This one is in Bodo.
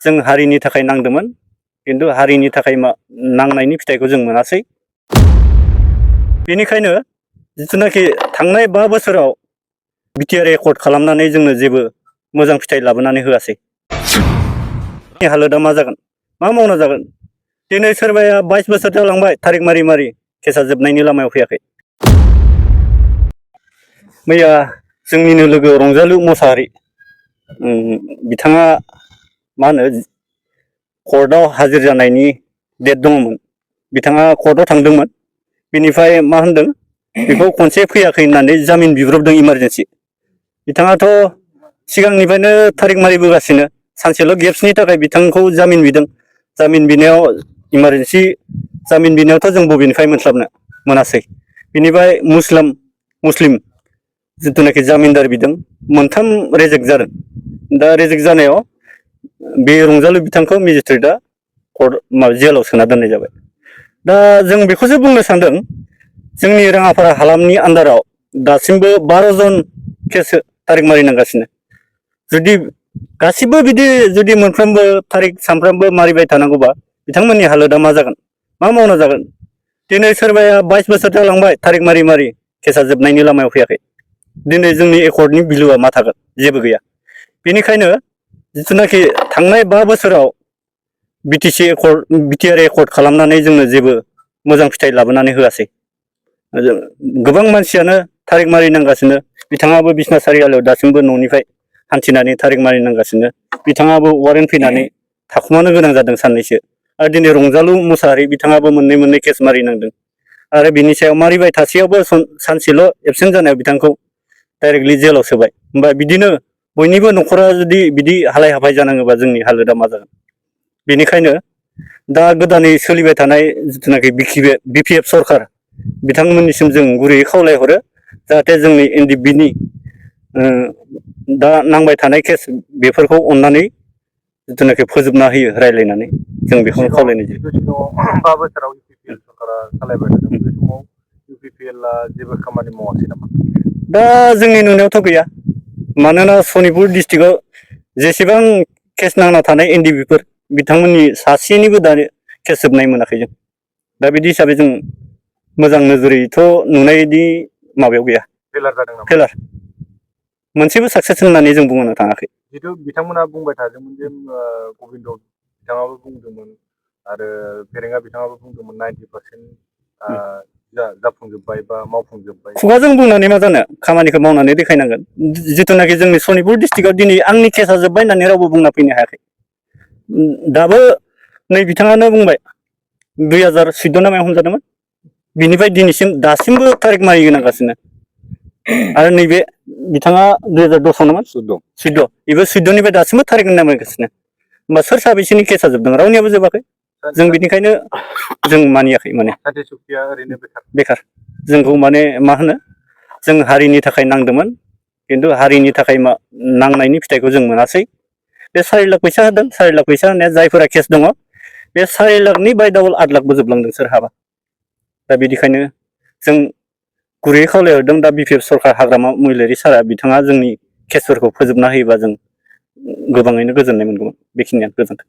जों हारिनि थाखाय नांदोंमोन किन्तु हारिनि थाखाय नांनायनि फिथाइखौ जों मोनासै। बेनिखायनो जिथुनाखि थांनाय 5 बोसोराव बिटिआर एकर्ड खालामनानै जोंनो जेबो मोजां फिथाइ लाबोनानै होआसै। हालोदा मा जागोन, मा मावना जागोन? दिनै सोरबाया 22 बोसोर जालांबाय थारिख मारि मारि केसा जोबनायनि लामायाव फैयाखै। मैया जोंनिनो लोगो रंजालु मोसाहारि बिथाङा मा होनो कर्टआव हाजिर जानायनि डेट दङमोन। बिथाङा कर्टआव थांदोंमोन। बिनिफ्राय मा होनदों बेखौ खनसे फैयाखै होननानै जामिन बिब्रबदों इमारजेन्सि। बिथाङाथ' सिगांनिफ्रायनो थारिख मारिबोगासिनो सानसेल' गेप्सनि थाखाय बिथांखौ जामिन बिदों। जामिन बिनायाव इमारजेन्सि जामिन बिनायावथ' जों बबेनिफ्राय मोनासै। बिनिफ्राय मुस्लिम जिथुनाखि जामिनदार बिदों 3 रेजेक्ट जादों। दा रेजेक्ट जानायाव बे रंजालु बिथांखौ मेजिस्ट्रेटआ जेलाव सोना दोननाय जाबाय। दा जों बेखौसो बुंनो सानदों जोंनि राङापारा हालामनि आन्दाराव दासिमबो 12 जन केस थारिख मारिनांगासिनो। जुदि गासिबो बिदि जुदि मोनफ्रोमबो थारिख सानफ्रामबो मारिबाय थानांगौबा बिथांमोननि हालोदा मा जागोन, मा मावना जागोन? दिनै सोरबाया 22 बोसोर जालांबाय थारिख मारि मारि केसा जोबनायनि लामायाव फैयाखै। दिनै जोंनि एकर्डनि बिलुआ मा थागोन? जेबो गैया। बेनिखायनो जिथुनाखि थांनाय 5 बोसोराव बिटिआर एकर्ड खालामनानै जोंनो जेबो मोजां फिथाइ लाबोनानै होआसै। गोबां मानसियानो थारिख मारिनांगासिनो। बिथाङाबो बिसना सारिआलियाव दासिमबो न'निफ्राय हान्थिनानै थारिख मारिनांगासिनो। बिथाङाबो वारेन्ट फैनानै थाखुमानो गोनां जादों साननैसो। आरो दिनै रंजालु मोसाहारि बिथाङाबो मोननै केस मारिनांदों। आरो बिनि सायाव मारिबाय थासेयावबो सानसेल' एबसेन्ट जानायाव बिथांखौ डाइरेक्टलि जेलाव सोबाय। होमबा बिदिनो बयनिबो न'खरा जुदि बिदि हालाय हाफाय जानाङोबा जोंनि हालोदा मा जागोन? बेनिखायनो दा गोदानै सोलिबाय थानाय जिथुनाखि बिपिएफ सरखार बिथांमोननिसिम जों गुरैयै खावलायहरो जाहाथे जोंनि एनडिएफबिनि दा नांबाय थानाय केस बेफोरखौ अननानै जिथुनाखि फोजोबना होयो रायज्लायनानै जों बेखौनो खावलायनाय जायो। 5 बोसोराव इउपिपिएल सरकारा सालायबाय थादों। बे समाव इउपिपिएलआ जेबो खामानि मावासै नामा? दा जोंनि नुनायावथ' गैया। मानोना सनितपुर डिस्ट्रिक्टआव जेसेबां केस नांना थानाय एनडिएफबिफोर बिथांमोननि सासेनिबो दानि केस जोबनाय मोनाखै जों। दा बिदि हिसाबै जों मोजां नोजोरैथ' नुनायनि माबायाव गैया। फेलार जादों नामा? फेलार मोनसेबो साक्सेस होननानै जों बुंनो थाङाखै। जिथु बिथांमोना बुंबाय थादोंमोन जे गबिन्द बिथाङाबो बुंदोंमोन आरो फेरेंगा बिथाङाबो बुंदोंमोन 90% जाफुंजोब्बाय बा मावफुंजोब्बाय। खुगाजों बुंनानै मा जानो, खामानिखौ मावनानै देखायनांगोन। जिथुनाखि जोंनि सनितपुर डिस्ट्रिक्टआव दिनै आंनि केसा जोब्बाय होननानै रावबो बुंना फैनो हायाखै। दाबो नै बिथाङानो बुंबाय 2014 ना मायाव हमजादोंमोन। बिनिफ्राय दिनैसिम दासिमबो थारिख मारिनांगासिनो। आरो नैबे बिथाङा 2010 नामा 14 बेबो 14निफ्राय दासिमबो थारिख नामायगासिनो। होमबा सोर साबेसेनि केसा जोबदों? रावनियाबो जोबाखै। जों बिनिखायनो जों मानियाखै माने ओरैनो बेखार। जोंखौ माने मा होनो जों हारिनि थाखाय नांदोंमोन किन्तु हारिनि थाखाय नांनायनि फिथाइखौ जों मोनासै। बे 4 लाख फैसा होदों। 4 लाख फैसा होनाया जायफोरा केस दङ बे 4 लाखनि बाय डाबल 8 लाखबो जोबलांदों सोरहाबा। दा बिदिखायनो जों गुरैयै खावलायहरदों दा बिपिएफ सरकार हाग्रामा महिलारि सारआ बिथाङा जोंनि केसफोरखौ फोजोबना होयोबा जों गोबाङैनो गोजोननाय मोनगौमोन। बेखिनियानो, गोजोन्थों।